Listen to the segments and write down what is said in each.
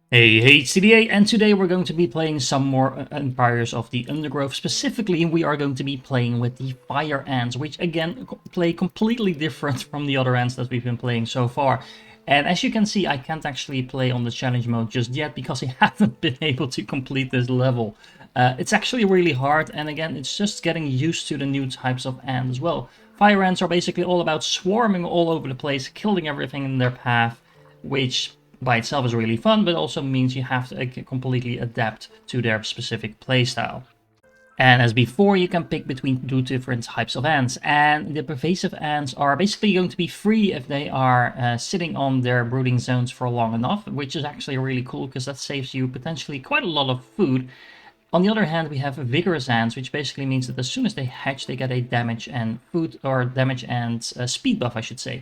Hey, CDA, and today we're going to be playing some more Empires of the Undergrowth. Specifically, we are going to be playing with the Fire Ants, which again play completely different from the other ants that we've been playing so far. And as you can see, I can't actually play on the challenge mode just yet because I haven't been able to complete this level. It's actually really hard, and again, it's just getting used to the new types of ants as well. Fire ants are basically all about swarming all over the place, killing everything in their path, which by itself is really fun, but also means you have to completely adapt to their specific playstyle. And as before, you can pick between two different types of ants. And the pervasive ants are basically going to be free if they are sitting on their brooding zones for long enough, which is actually really cool because that saves you potentially quite a lot of food. On the other hand, we have vigorous ants, which basically means that as soon as they hatch, they get a damage and food, or damage and speed buff, I should say.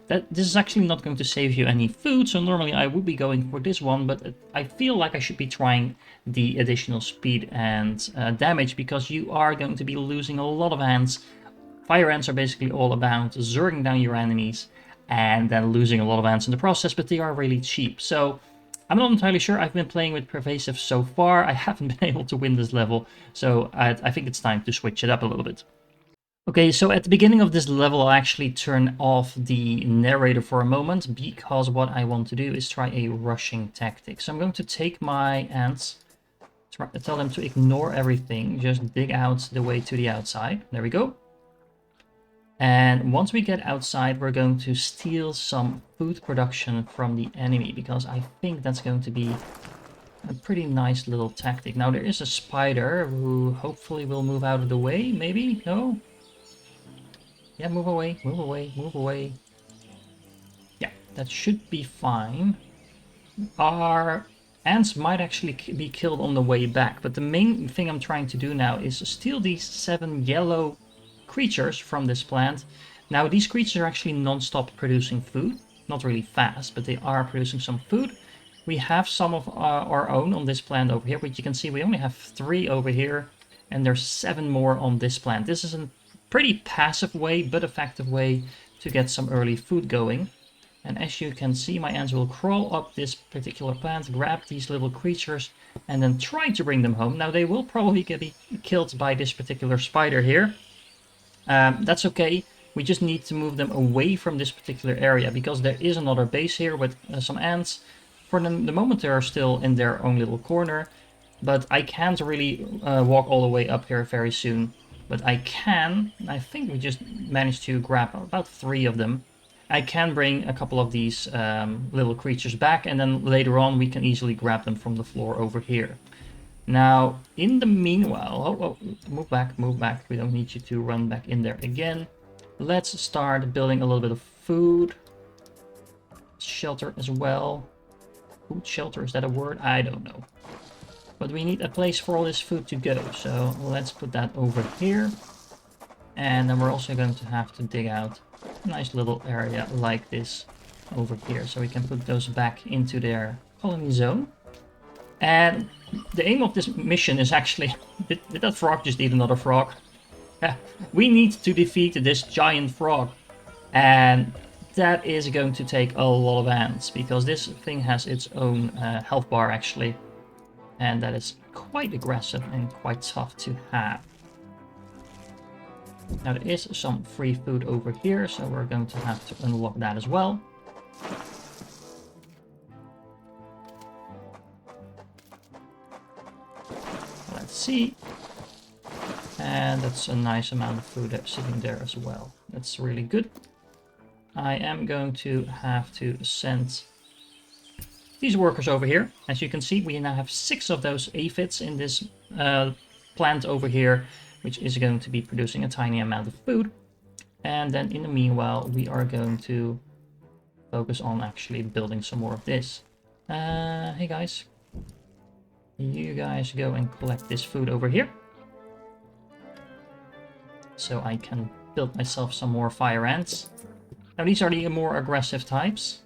This is actually not going to save you any food, so normally I would be going for this one, but I feel like I should be trying the additional speed and damage, because you are going to be losing a lot of ants. Fire ants are basically all about zerging down your enemies and then losing a lot of ants in the process, but they are really cheap. So I'm not entirely sure. I've been playing with pervasive so far. I haven't been able to win this level, so I think it's time to switch it up a little bit. Okay, so at the beginning of this level, I'll actually turn off the narrator for a moment, because what I want to do is try a rushing tactic. So I'm going to take my ants, tell them to ignore everything, just dig out the way to the outside. There we go. And once we get outside, we're going to steal some food production from the enemy, because I think that's going to be a pretty nice little tactic. Now, there is a spider who hopefully will move out of the way, maybe? No? Yeah, move away, move away, move away. Yeah, that should be fine. Our ants might actually be killed on the way back, but the main thing I'm trying to do now is steal these 7 yellow creatures from this plant. Now, these creatures are actually non-stop producing food. Not really fast, but they are producing some food. We have some of our own on this plant over here, but you can see we only have 3 over here, and there's 7 more on this plant. This is a pretty passive way, but effective way to get some early food going. And as you can see, my ants will crawl up this particular plant, grab these little creatures, and then try to bring them home. Now, they will probably be killed by this particular spider here. That's okay. We just need to move them away from this particular area, because there is another base here with some ants. For the moment, they are still in their own little corner, but I can't really walk all the way up here very soon. But I can. I think we just managed to grab about 3 of them. I can bring a couple of these little creatures back, and then later on we can easily grab them from the floor over here. Now, in the meanwhile, move back, move back. We don't need you to run back in there again. Let's start building a little bit of food. Shelter as well. Food shelter, is that a word? I don't know. But we need a place for all this food to go, so let's put that over here. And then we're also going to have to dig out a nice little area like this over here, so we can put those back into their colony zone. And the aim of this mission is actually... Did that frog just eat another frog? Yeah, we need to defeat this giant frog. And that is going to take a lot of ants, because this thing has its own health bar actually. And that is quite aggressive and quite tough to have. Now, there is some free food over here, so we're going to have to unlock that as well. Let's see. And that's a nice amount of food that's sitting there as well. That's really good. I am going to have to send these workers over here. As you can see, we now have 6 of those aphids in this plant over here, which is going to be producing a tiny amount of food. And then in the meanwhile, we are going to focus on actually building some more of this. Hey guys, you guys go and collect this food over here, so I can build myself some more fire ants. Now, these are the more aggressive types,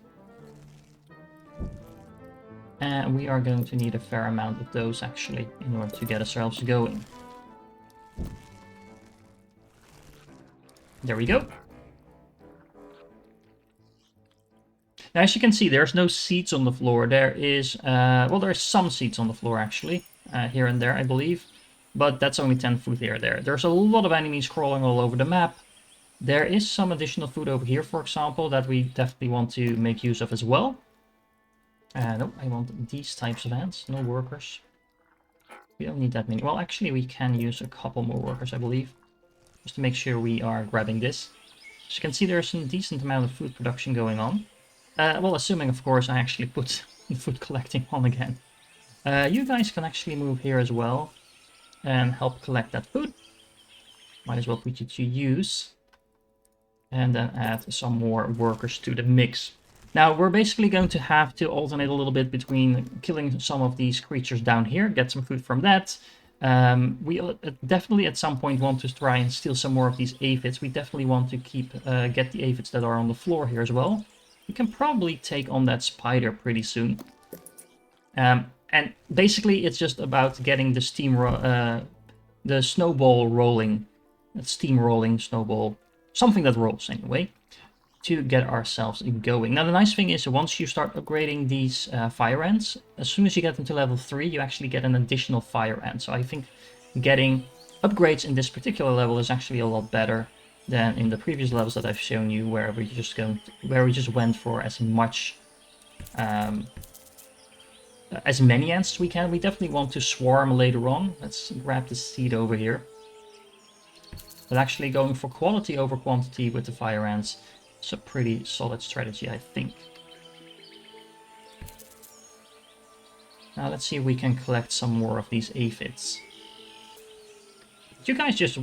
and we are going to need a fair amount of those actually in order to get ourselves going. There we go. Now, as you can see, there's no seeds on the floor. There is, well, there's some seeds on the floor, actually, here and there, I believe. But that's only 10 food here or there. There's a lot of enemies crawling all over the map. There is some additional food over here, for example, that we definitely want to make use of as well. No, I want these types of ants, no workers. We don't need that many. Well, actually, we can use a couple more workers, I believe. Just to make sure we are grabbing this. As you can see, there's a decent amount of food production going on. Well, assuming, of course, I actually put the food collecting on again. You guys can actually move here as well and help collect that food. Might as well put you to use. And then add some more workers to the mix. Now, we're basically going to have to alternate a little bit between killing some of these creatures down here, get some food from that. We definitely at some point want to try and steal some more of these aphids. We definitely want to get the aphids that are on the floor here as well. We can probably take on that spider pretty soon. And basically it's just about getting the snowball rolling. Steam rolling snowball. Something that rolls anyway. To get ourselves going. Now the nice thing is once you start upgrading these fire ants, as soon as you get them to level 3 you actually get an additional fire ant. So I think getting upgrades in this particular level is actually a lot better than in the previous levels that I've shown you, where we just went for as much as many ants as we can. We definitely want to swarm later on. Let's grab the seed over here. But actually going for quality over quantity with the fire ants, it's a pretty solid strategy, I think. Now let's see if we can collect some more of these aphids. You guys just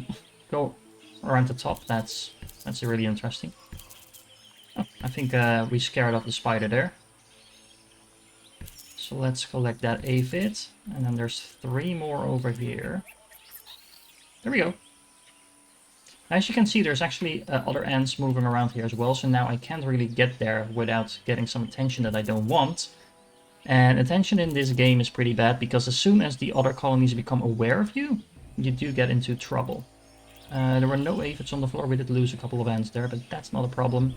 go around the top. That's really interesting. Oh, I think we scared off the spider there. So let's collect that aphid. And then there's 3 more over here. There we go. As you can see, there's actually other ants moving around here as well, so now I can't really get there without getting some attention that I don't want. And attention in this game is pretty bad, because as soon as the other colonies become aware of you, you do get into trouble. There were no aphids on the floor. We did lose a couple of ants there, but that's not a problem.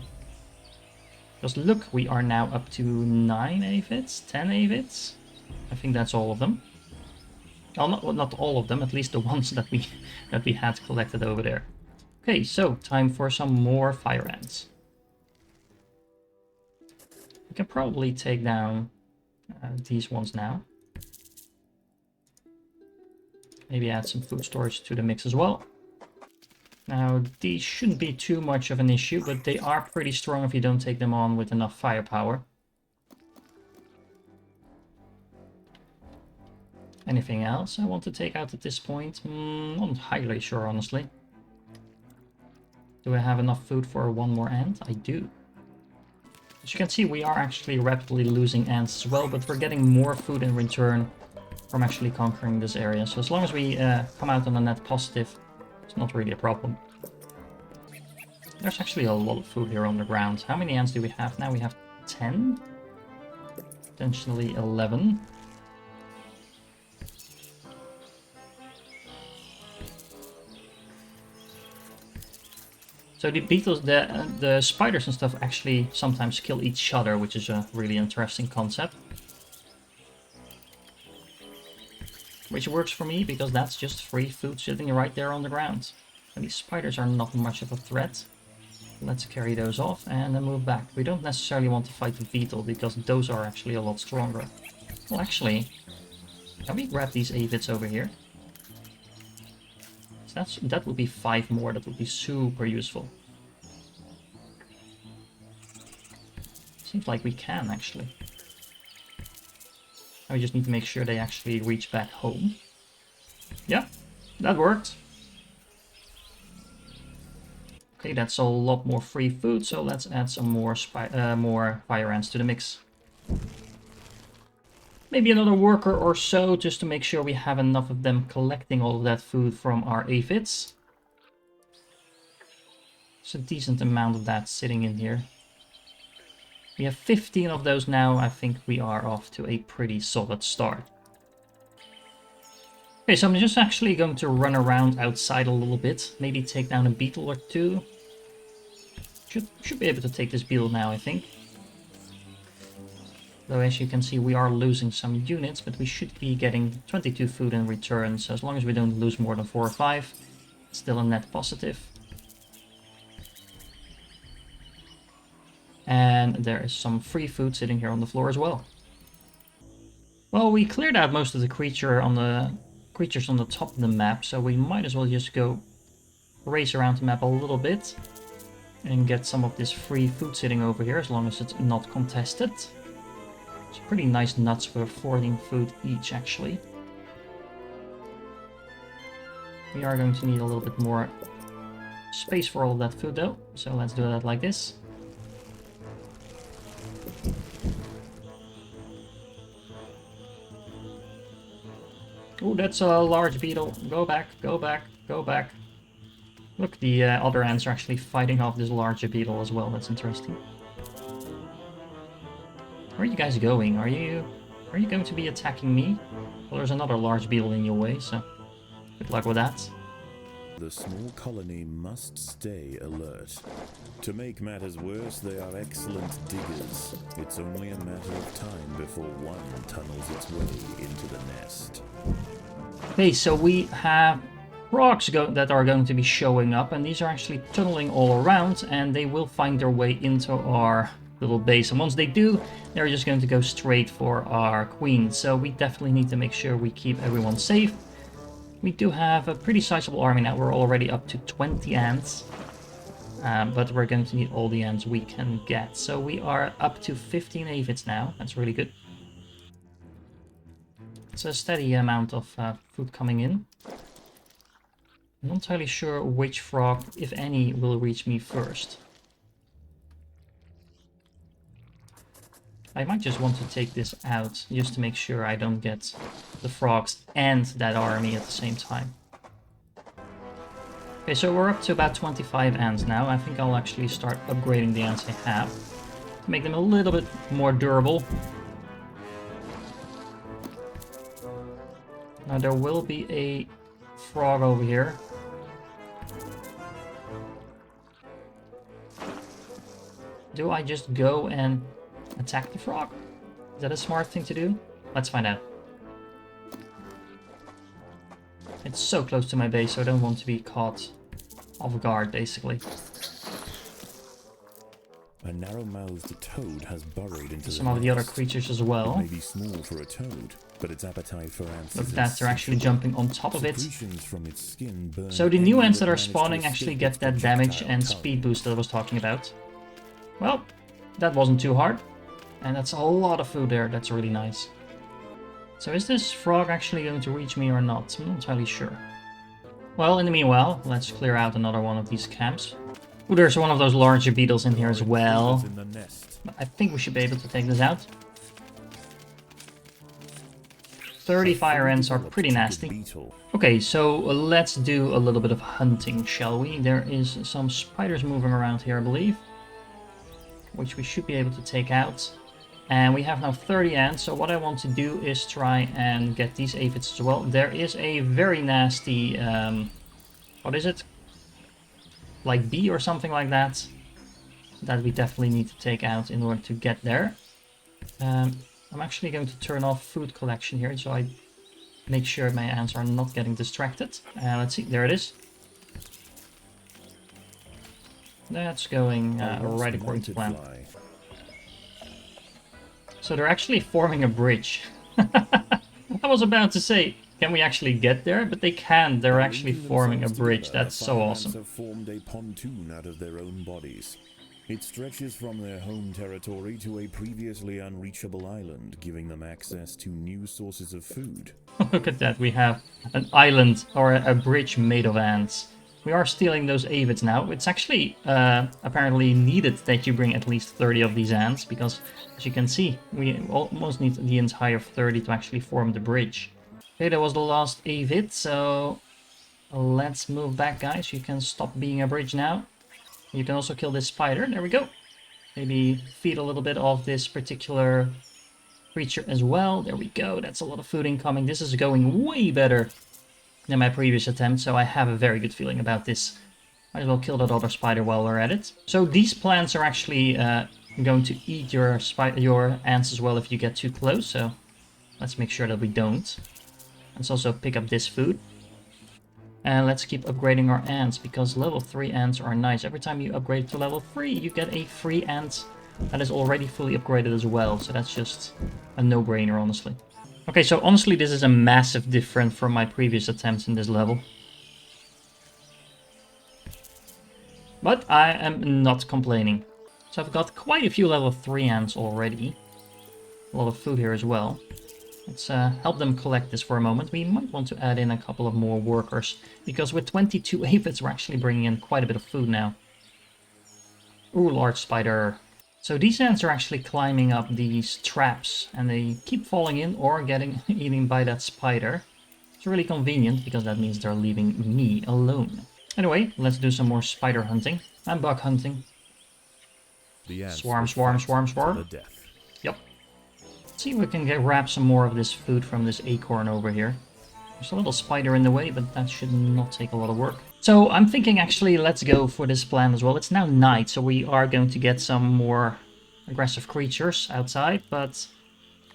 Because look, we are now up to 9 aphids, 10 aphids. I think that's all of them. Well, not all of them, at least the ones that we had collected over there. Okay, so time for some more fire ants. We can probably take down these ones now. Maybe add some food storage to the mix as well. Now, these shouldn't be too much of an issue, but they are pretty strong if you don't take them on with enough firepower. Anything else I want to take out at this point? Not entirely sure, honestly. Do I have enough food for 1 more ant? I do. As you can see, we are actually rapidly losing ants as well, but we're getting more food in return from actually conquering this area. So as long as we come out on a net positive, it's not really a problem. There's actually a lot of food here on the ground. How many ants do we have now? We have 10? Potentially 11. So the beetles, the spiders and stuff actually sometimes kill each other, which is a really interesting concept. Which works for me, because that's just free food sitting right there on the ground. And these spiders are not much of a threat. Let's carry those off and then move back. We don't necessarily want to fight the beetle, because those are actually a lot stronger. Well, actually, can we grab these aphids over here? That would be 5 more. That would be super useful. Seems like we can, actually. Now we just need to make sure they actually reach back home. Yeah, that worked. Okay, that's a lot more free food, so let's add some more fire ants to the mix. Maybe another worker or so, just to make sure we have enough of them collecting all of that food from our aphids. It's a decent amount of that sitting in here. We have 15 of those now. I think we are off to a pretty solid start. Okay, so I'm just actually going to run around outside a little bit. Maybe take down a beetle or 2. Should be able to take this beetle now, I think. Though as you can see, we are losing some units, but we should be getting 22 food in return. So as long as we don't lose more than 4 or 5, it's still a net positive. And there is some free food sitting here on the floor as well. Well, we cleared out most of the creatures on the top of the map, so we might as well just go race around the map a little bit and get some of this free food sitting over here, as long as it's not contested. It's pretty nice nuts for 14 food each, actually. We are going to need a little bit more space for all of that food though, so let's do that like this. Oh, that's a large beetle. Go back, go back, go back. Look, the other ants are actually fighting off this larger beetle as well. That's interesting. Where are you guys going? Are you going to be attacking me? Well, there's another large beetle in your way, so good luck with that. The small colony must stay alert. To make matters worse, they are excellent diggers. It's only a matter of time before one tunnels its way into the nest. Okay, so we have frogs that are going to be showing up, and these are actually tunneling all around, and they will find their way into our little base. And once they do, they're just going to go straight for our queen. So we definitely need to make sure we keep everyone safe. We do have a pretty sizable army now. We're already up to 20 ants. But we're going to need all the ants we can get. So we are up to 15 aphids now. That's really good. It's a steady amount of food coming in. I'm not entirely sure which frog, if any, will reach me first. I might just want to take this out, just to make sure I don't get the frogs and that army at the same time. Okay, so we're up to about 25 ants now. I think I'll actually start upgrading the ants I have to make them a little bit more durable. Now there will be a frog over here. Do I just go and attack the frog? Is that a smart thing to do? Let's find out. It's so close to my base, so I don't want to be caught off guard, basically. A narrow-mouthed toad has burrowed into some of the other creatures as well. It may be small for a toad, but its appetite for ants. Look at that, they're actually jumping on top of it. From its skin so the new ants that are spawning actually get that damage and speed boost that I was talking about. Well, that wasn't too hard. And that's a lot of food there, that's really nice. So is this frog actually going to reach me or not? I'm not entirely sure. Well, in the meanwhile, let's clear out another one of these camps. Ooh, there's one of those larger beetles in here as well. But I think we should be able to take this out. 30 fire ants are pretty nasty. Okay, so let's do a little bit of hunting, shall we? There is some spiders moving around here, I believe, which we should be able to take out. And we have now 30 ants, so what I want to do is try and get these aphids as well. There is a very nasty, what is it? Like bee or something like that, that we definitely need to take out in order to get there. I'm actually going to turn off food collection here, so I make sure my ants are not getting distracted. Let's see, there it is. That's going right according to plan. So they're actually forming a bridge. I was about to say, can we actually get there? But they can. They're actually forming a bridge. That's so awesome. Have formed a pontoon out of their own bodies. It stretches from their home territory to a previously unreachable island, giving them access to new sources of food. Look at that. We have an island or a bridge made of ants. We are stealing those aphids now. It's actually apparently needed that you bring at least 30 of these ants, because as you can see, we almost need the entire 30 to actually form the bridge. Okay, that was the last aphid, so let's move back, guys. You can stop being a bridge now. You can also kill this spider. There we go. Maybe feed a little bit of this particular creature as well. There we go. That's a lot of food incoming. This is going way better than my previous attempt, so I have a very good feeling about this. Might as well kill that other spider while we're at it. So these plants are actually going to eat your ants as well if you get too close, so let's make sure that we don't. Let's also pick up this food. And let's keep upgrading our ants, because level 3 ants are nice. Every time you upgrade to level 3, you get a free ant that is already fully upgraded as well. So that's just a no-brainer, honestly. Okay, so honestly, this is a massive difference from my previous attempts in this level. But I am not complaining. So I've got quite a few level 3 ants already. A lot of food here as well. Let's help them collect this for a moment. We might want to add in a couple of more workers, because with 22 aphids we're actually bringing in quite a bit of food now. Ooh, large spider. So these ants are actually climbing up these traps, and they keep falling in or getting eaten by that spider. It's really convenient, because that means they're leaving me alone. Anyway, let's do some more spider hunting and bug hunting. Swarm, swarm, swarm, swarm. Yep. See if we can grab some more of this food from this acorn over here. There's a little spider in the way, but that should not take a lot of work. So I'm thinking actually let's go for this plan as well. It's now night, so we are going to get some more aggressive creatures outside, but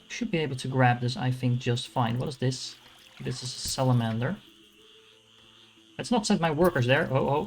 should be able to grab this, I think, just fine. What is this? This is a salamander. Let's not send my workers there. Oh,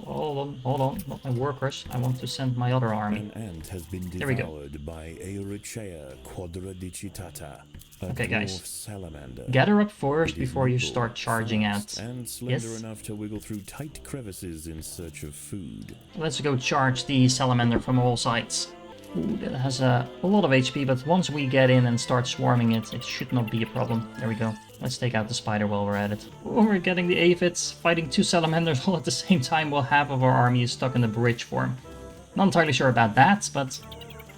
hold on. Not my workers. I want to send my other army. An ant has been There we go. devoured by Aerochea quadradicitata, a Okay, dwarf guys. salamander. Gather up first It is before you nimble, start charging fast, at. and slender Yes. enough to wiggle through tight crevices in search of food. Let's go charge the salamander from all sides. Ooh, that has a lot of HP, but once we get in and start swarming it, it should not be a problem. There we go. Let's take out the spider while we're at it. Oh, we're getting the aphids, fighting 2 salamanders all at the same time while half of our army is stuck in the bridge form. Not entirely sure about that, but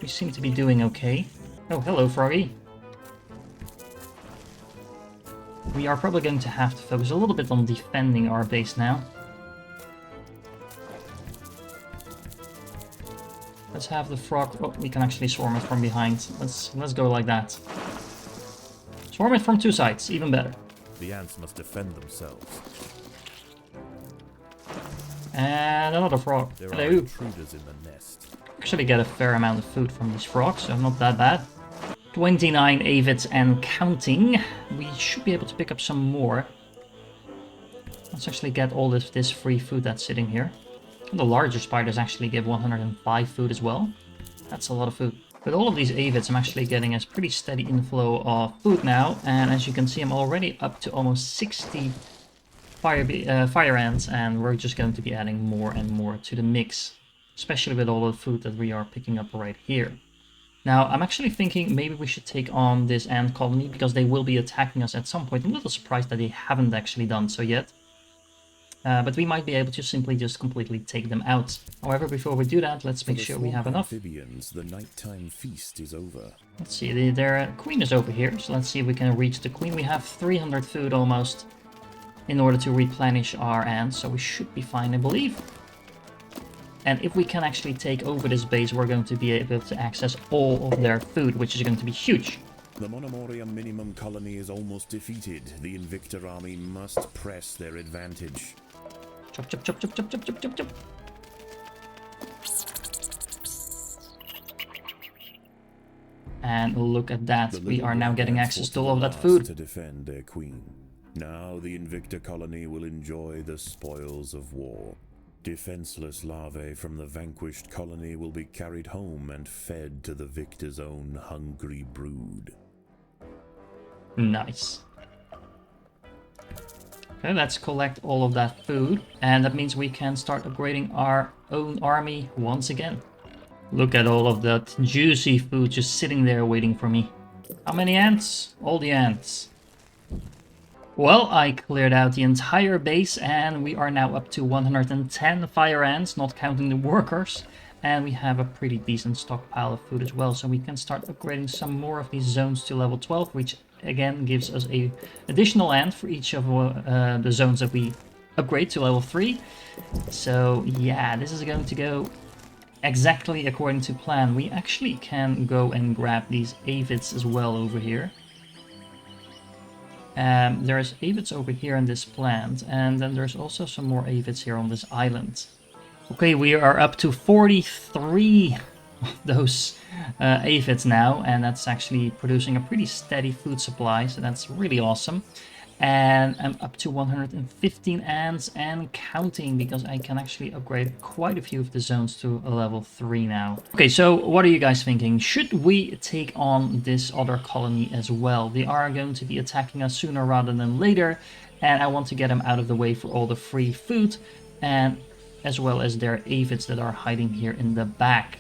we seem to be doing okay. Oh, hello, Froggy. We are probably going to have to focus a little bit on defending our base now. Let's have the frog. Oh, we can actually swarm it from behind. Let's go like that. Swarm it from 2 sides, even better. The ants must defend themselves. And another frog. There Hello. are intruders in the nest. Actually get a fair amount of food from these frogs, so not that bad. 29 aphids and counting. We should be able to pick up some more. Let's actually get all this free food that's sitting here. The larger spiders actually give 105 food as well. That's a lot of food. With all of these aphids, I'm actually getting a pretty steady inflow of food now. And as you can see, I'm already up to almost 60 fire ants. And we're just going to be adding more and more to the mix. Especially with all the food that we are picking up right here. Now, I'm actually thinking maybe we should take on this ant colony, because they will be attacking us at some point. I'm a little surprised that they haven't actually done so yet. But we might be able to simply just completely take them out. However, before we do that, let's make sure we have enough. Amphibians, the nighttime feast is over. Let's see, their queen is over here, so let's see if we can reach the queen. We have 300 food almost in order to replenish our ants, so we should be fine, I believe. And if we can actually take over this base, we're going to be able to access all of their food, which is going to be huge. The Monomoria minimum colony is almost defeated. The Invictor army must press their advantage. Chop, chop, chop, chop, chop, chop, chop, chop, chop. And look at that, we are now getting access to all of that food. To defend their queen. Now the Invictor colony will enjoy the spoils of war. Defenseless larvae from the vanquished colony will be carried home and fed to the victor's own hungry brood. Nice. Okay, let's collect all of that food, and that means we can start upgrading our own army once again. Look at all of that juicy food just sitting there waiting for me. How many ants? All the ants. Well, I cleared out the entire base, and we are now up to 110 fire ants, not counting the workers. And we have a pretty decent stockpile of food as well, so we can start upgrading some more of these zones to level 12, which again gives us a additional ant for each of the zones that we upgrade to level 3. So yeah, this is going to go exactly according to plan. We actually can go and grab these aphids as well over here. There's aphids over here in this plant, and then there's also some more aphids here on this island. Okay, we are up to 43 of those aphids now, and that's actually producing a pretty steady food supply, so that's really awesome. And I'm up to 115 ants and counting, because I can actually upgrade quite a few of the zones to a level 3 now. Okay, so what are you guys thinking? Should we take on this other colony as well? They are going to be attacking us sooner rather than later, and I want to get them out of the way for all the free food, and as well as their aphids that are hiding here in the back.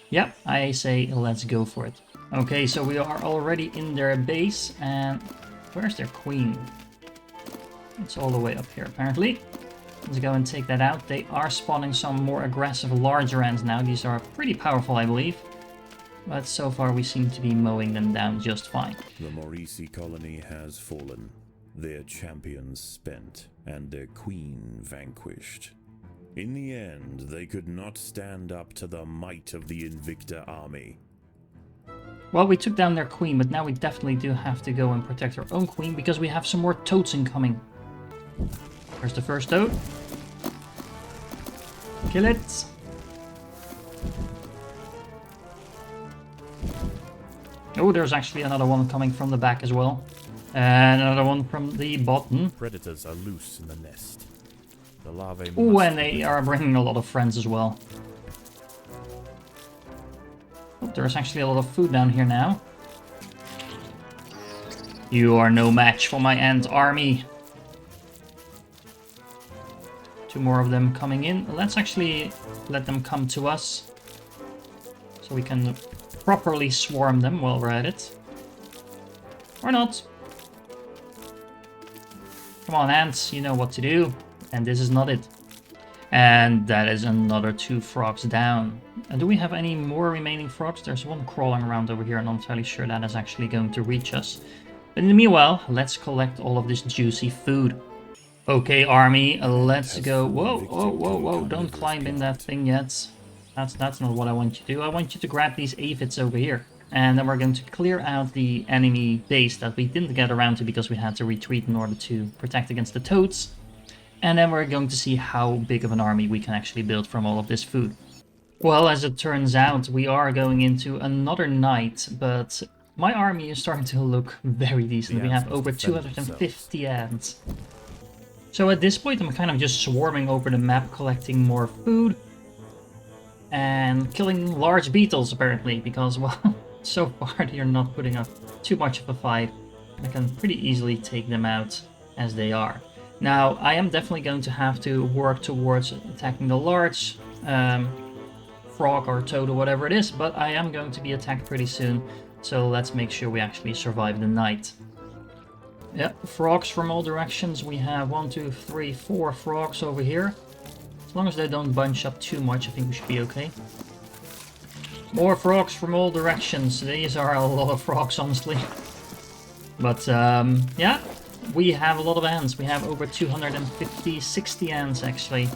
Yep, I say let's go for it. Okay, so we are already in their base, and where's their queen? It's all the way up here, apparently. Let's go and take that out. They are spawning some more aggressive, larger ants now. These are pretty powerful, I believe. But so far, we seem to be mowing them down just fine. The Maurici colony has fallen, their champions spent, and their queen vanquished. In the end, they could not stand up to the might of the Invicta army. Well, we took down their queen, but now we definitely do have to go and protect our own queen, because we have some more toads incoming. There's the first toad. Kill it. Oh, there's actually another one coming from the back as well. And another one from the bottom. Predators are loose in the nest. The larvae Oh, and they are bringing a lot of friends as well. Oh, there's actually a lot of food down here now. You are no match for my ant army. Two more of them coming in. Let's actually let them come to us, so we can properly swarm them while we're at it. Or not. Come on, ants, you know what to do. And this is not it. And that is another 2 frogs down. And do we have any more remaining frogs? There's one crawling around over here, and I'm not entirely sure that is actually going to reach us. But in the meanwhile, let's collect all of this juicy food. Okay, army, let's go. Whoa, whoa, whoa, whoa, don't climb in that thing yet. That's not what I want you to do. I want you to grab these aphids over here. And then we're going to clear out the enemy base that we didn't get around to because we had to retreat in order to protect against the toads. And then we're going to see how big of an army we can actually build from all of this food. Well, as it turns out, we are going into another night, but my army is starting to look very decent. We have over 250 ants. So at this point, I'm kind of just swarming over the map, collecting more food. And killing large beetles, apparently, because, well, so far they're not putting up too much of a fight. I can pretty easily take them out as they are. Now, I am definitely going to have to work towards attacking the large frog or toad or whatever it is, but I am going to be attacked pretty soon, so let's make sure we actually survive the night. Yeah, frogs from all directions. We have 1, 2, 3, 4 frogs over here. As long as they don't bunch up too much, I think we should be okay. More frogs from all directions. These are a lot of frogs, honestly. But, yeah. We have a lot of ants. We have over 250, 60 ants actually.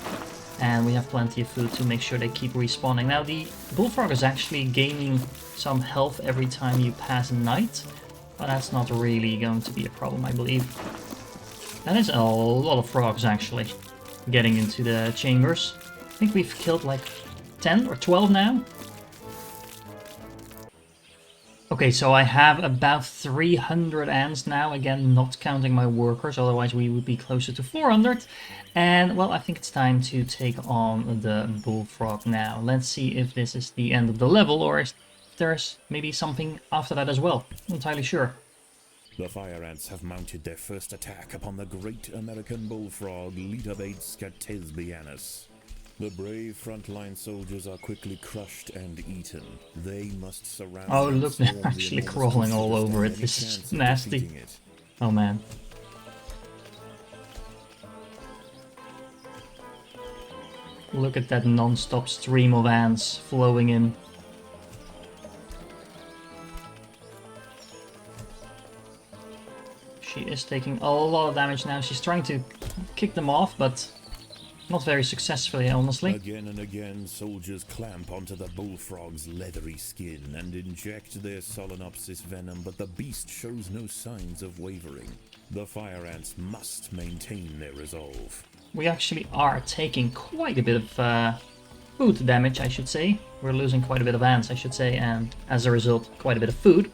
And we have plenty of food to make sure they keep respawning. Now the bullfrog is actually gaining some health every time you pass night. But that's not really going to be a problem, I believe. That is a lot of frogs actually getting into the chambers. I think we've killed like 10 or 12 now. Okay, so I have about 300 ants now, again, not counting my workers, otherwise we would be closer to 400. And, well, I think it's time to take on the bullfrog now. Let's see if this is the end of the level, or if there's maybe something after that as well. Not entirely sure. The fire ants have mounted their first attack upon the great American bullfrog, Litabates scatesbianus. The brave frontline soldiers are quickly crushed and eaten. They must surround. Oh, look, they're actually crawling all over it. This is nasty. Oh, man. Look at that non-stop stream of ants flowing in. She is taking a lot of damage now. She's trying to kick them off, but not very successfully, honestly. Again and again, soldiers clamp onto the bullfrog's leathery skin and inject their Solenopsis venom, but the beast shows no signs of wavering. The fire ants must maintain their resolve. We actually are taking quite a bit of food damage, I should say. We're losing quite a bit of ants, I should say, and as a result, quite a bit of food.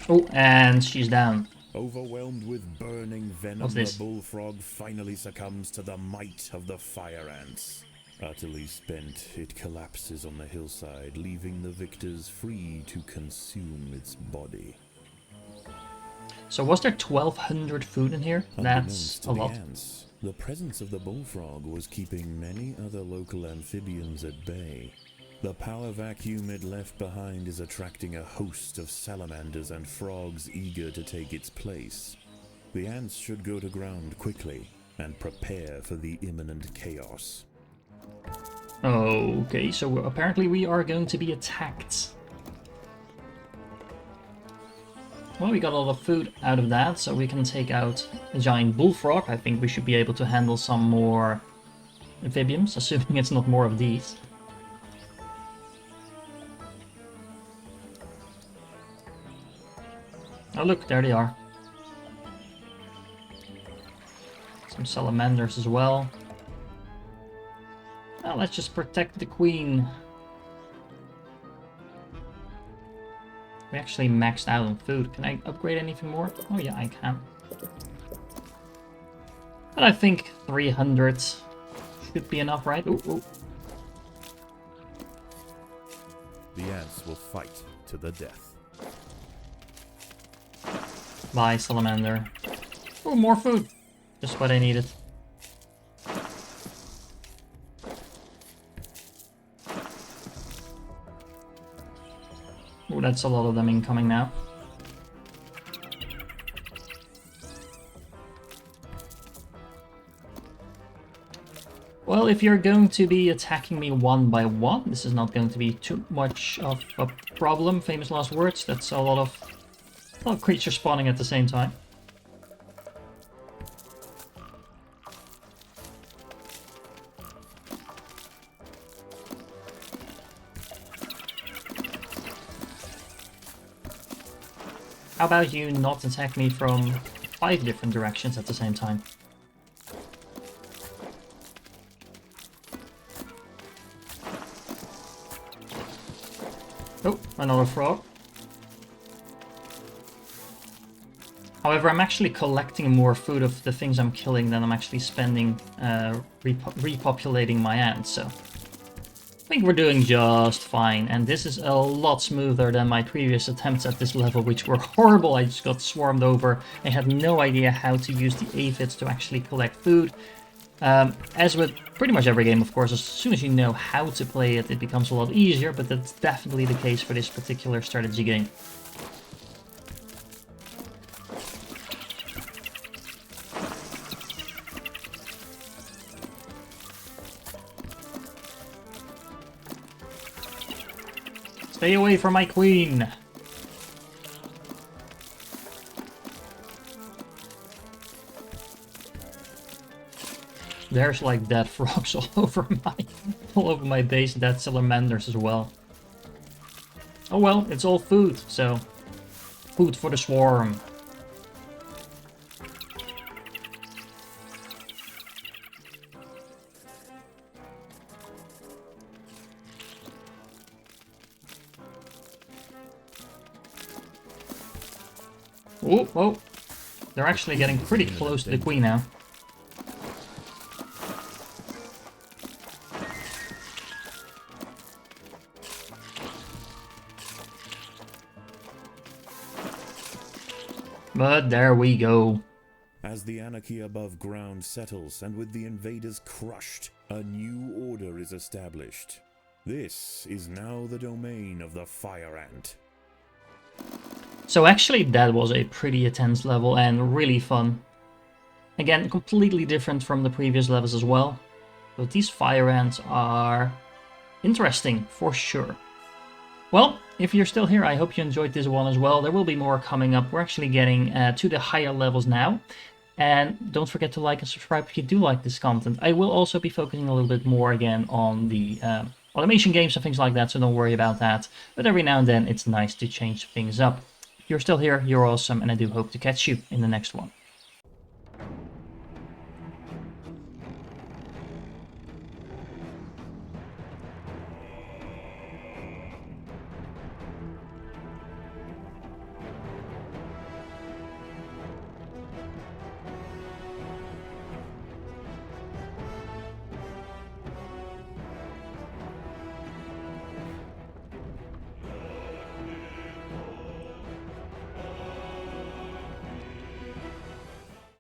Oh, and she's down. Overwhelmed with burning venom, What's this? the bullfrog finally succumbs to the might of the fire ants. Utterly spent, it collapses on the hillside, leaving the victors free to consume its body. So was there 1,200 food in here? That's a lot. Ants, the presence of the bullfrog was keeping many other local amphibians at bay. The power vacuum it left behind is attracting a host of salamanders and frogs eager to take its place. The ants should go to ground quickly and prepare for the imminent chaos. Okay, so apparently we are going to be attacked. Well, we got a lot of food out of that, so we can take out a giant bullfrog. I think we should be able to handle some more amphibians, assuming it's not more of these. Oh look, there they are. Some salamanders as well. Now let's just protect the queen. We actually maxed out on food. Can I upgrade anything more? Oh yeah, I can. But I think 300 should be enough, right? Ooh, ooh. The ants will fight to the death. Bye, salamander. Oh, more food. Just what I needed. Oh, that's a lot of them incoming now. Well, if you're going to be attacking me one by one, this is not going to be too much of a problem. Famous last words. That's a lot of creatures spawning at the same time. How about you not attack me from 5 different directions at the same time? Oh, another frog. However, I'm actually collecting more food of the things I'm killing than I'm actually spending repopulating my ants, so I think we're doing just fine, and this is a lot smoother than my previous attempts at this level, which were horrible. I just got swarmed over. I had no idea how to use the aphids to actually collect food. As with pretty much every game, of course, as soon as you know how to play it, it becomes a lot easier, but that's definitely the case for this particular strategy game. Stay away from my queen! There's like dead frogs all over my base, dead salamanders as well. Oh well, it's all food, so food for the swarm. Oh, oh, they're actually getting pretty close to the queen now. But there we go. As the anarchy above ground settles and with the invaders crushed, a new order is established. This is now the domain of the fire ant. So actually that was a pretty intense level and really fun. Again, completely different from the previous levels as well. But these fire ants are interesting for sure. Well, if you're still here, I hope you enjoyed this one as well. There will be more coming up. We're actually getting to the higher levels now. And don't forget to like and subscribe if you do like this content. I will also be focusing a little bit more again on the automation games and things like that, so don't worry about that. But every now and then it's nice to change things up. If you're still here, you're awesome, and I do hope to catch you in the next one.